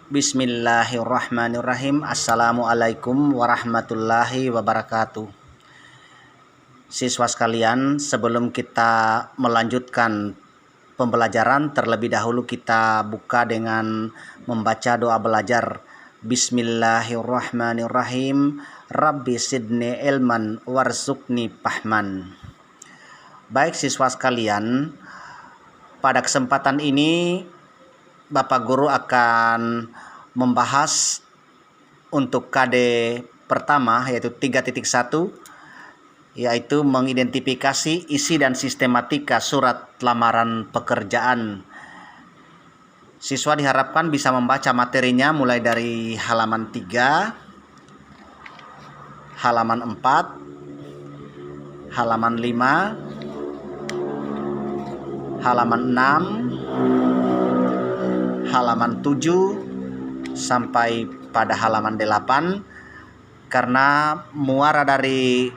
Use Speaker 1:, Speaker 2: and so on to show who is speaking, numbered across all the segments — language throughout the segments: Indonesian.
Speaker 1: Bismillahirrahmanirrahim. Assalamualaikum warahmatullahi wabarakatuh. Siswa sekalian, sebelum kita melanjutkan pembelajaran, terlebih dahulu kita buka dengan membaca doa belajar. Bismillahirrahmanirrahim. Rabbi sidni ilman warzuqni fahman. Baik siswa sekalian, pada kesempatan ini Bapak Guru akan membahas untuk KD pertama yaitu 3.1, yaitu mengidentifikasi isi dan sistematika surat lamaran pekerjaan. Siswa diharapkan bisa membaca materinya mulai dari halaman 3, halaman 4, halaman 5, halaman 6, halaman 7 sampai pada halaman 8, karena muara dari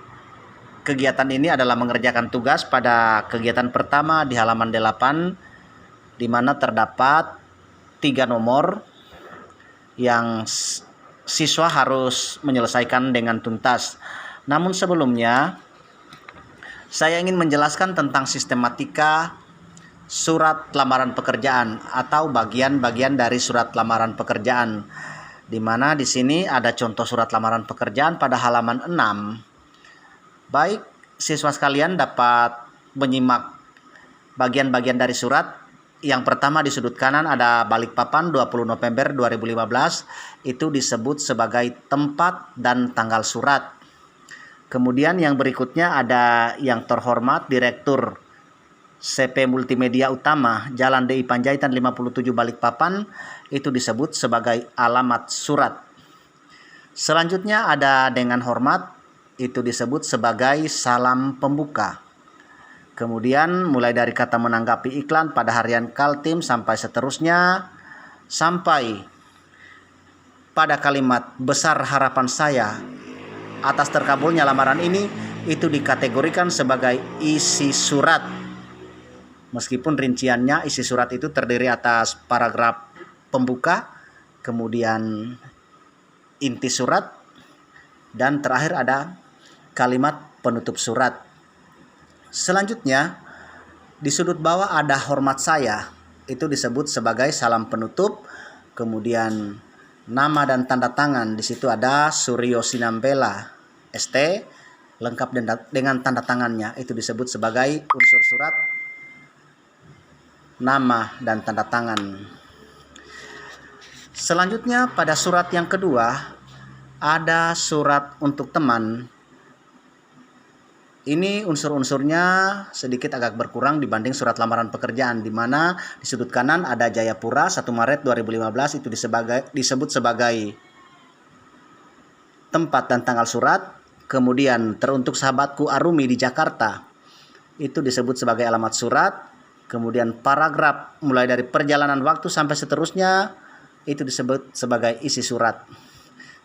Speaker 1: kegiatan ini adalah mengerjakan tugas pada kegiatan pertama di halaman 8, di mana terdapat 3 nomor yang siswa harus menyelesaikan dengan tuntas. Namun sebelumnya saya ingin menjelaskan tentang sistematika surat lamaran pekerjaan atau bagian-bagian dari surat lamaran pekerjaan, di mana di sini ada contoh surat lamaran pekerjaan pada halaman 6. Baik, siswa sekalian dapat menyimak bagian-bagian dari surat. Yang pertama di sudut kanan ada Balikpapan 20 November 2015, itu disebut sebagai tempat dan tanggal surat. Kemudian yang berikutnya ada yang terhormat Direktur CP Multimedia Utama Jalan DI Panjaitan 57 Balikpapan, itu disebut sebagai alamat surat. Selanjutnya ada dengan hormat, itu disebut sebagai salam pembuka. Kemudian mulai dari kata menanggapi iklan pada harian Kaltim sampai seterusnya, sampai pada kalimat besar harapan saya atas terkabulnya lamaran ini, itu dikategorikan sebagai isi surat. Meskipun rinciannya isi surat itu terdiri atas paragraf pembuka, kemudian inti surat, dan terakhir ada kalimat penutup surat. Selanjutnya di sudut bawah ada hormat saya, itu disebut sebagai salam penutup. Kemudian nama dan tanda tangan, di situ ada Suryo Sinambela ST lengkap dengan tanda tangannya, itu disebut sebagai unsur surat, nama dan tanda tangan. Selanjutnya pada surat yang kedua ada surat untuk teman. Ini unsur-unsurnya sedikit agak berkurang dibanding surat lamaran pekerjaan, di mana di sudut kanan ada Jayapura 1 Maret 2015, itu disebut sebagai tempat dan tanggal surat. Kemudian teruntuk sahabatku Arumi di Jakarta, itu disebut sebagai alamat surat. Kemudian paragraf mulai dari perjalanan waktu sampai seterusnya, itu disebut sebagai isi surat.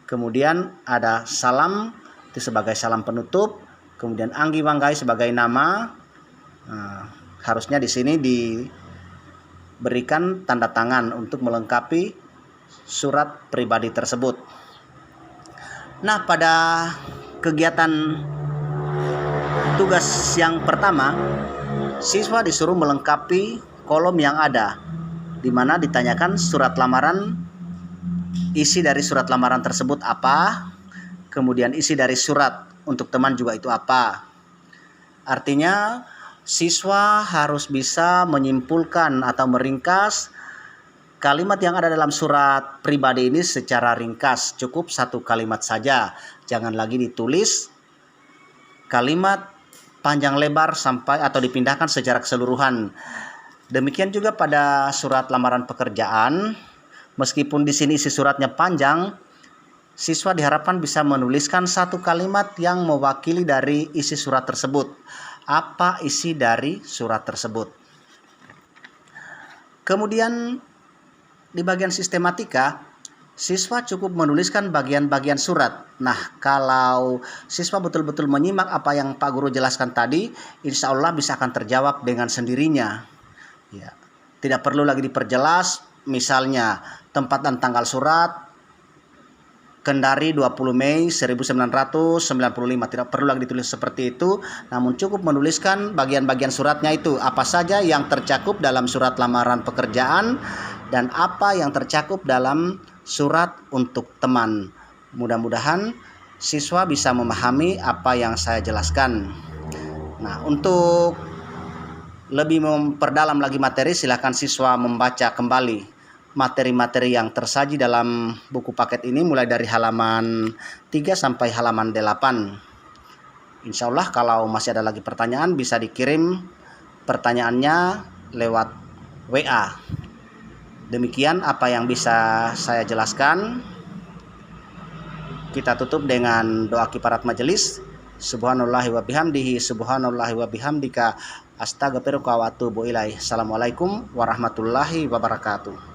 Speaker 1: Kemudian ada salam, itu sebagai salam penutup. Kemudian Anggi Wanggai sebagai nama. Harusnya di sini diberikan tanda tangan untuk melengkapi surat pribadi tersebut. Nah, pada kegiatan tugas yang pertama, siswa disuruh melengkapi kolom yang ada, di mana ditanyakan surat lamaran, isi dari surat lamaran tersebut apa, kemudian isi dari surat untuk teman juga itu apa. Artinya siswa harus bisa menyimpulkan atau meringkas kalimat yang ada dalam surat pribadi ini secara ringkas, cukup 1 kalimat saja. Jangan lagi ditulis kalimat panjang lebar sampai atau dipindahkan secara keseluruhan. Demikian juga pada surat lamaran pekerjaan, meskipun di sini isi suratnya panjang, siswa diharapkan bisa menuliskan 1 kalimat yang mewakili dari isi surat tersebut. Apa isi dari surat tersebut? Kemudian di bagian sistematika, siswa cukup menuliskan bagian-bagian surat. Nah, kalau siswa betul-betul menyimak apa yang Pak Guru jelaskan tadi, insya Allah bisa akan terjawab dengan sendirinya. Ya, tidak perlu lagi diperjelas. Misalnya tempat dan tanggal surat, Kendari 20 Mei 1995. Tidak perlu lagi ditulis seperti itu, namun cukup menuliskan bagian-bagian suratnya itu, apa saja yang tercakup dalam surat lamaran pekerjaan dan apa yang tercakup dalam surat untuk teman. Mudah-mudahan siswa bisa memahami apa yang saya jelaskan. Nah, untuk lebih memperdalam lagi materi, silakan siswa membaca kembali materi-materi yang tersaji dalam buku paket ini mulai dari halaman 3 sampai halaman 8. Insya Allah kalau masih ada lagi pertanyaan bisa dikirim pertanyaannya lewat WA. Demikian apa yang bisa saya jelaskan. Kita tutup dengan doa kifarat majelis. Subhanallahi wa bihamdihi, subhanallahi wa bihamdika, astaghfiruka wa atubu ilaih. Assalamualaikum warahmatullahi wabarakatuh.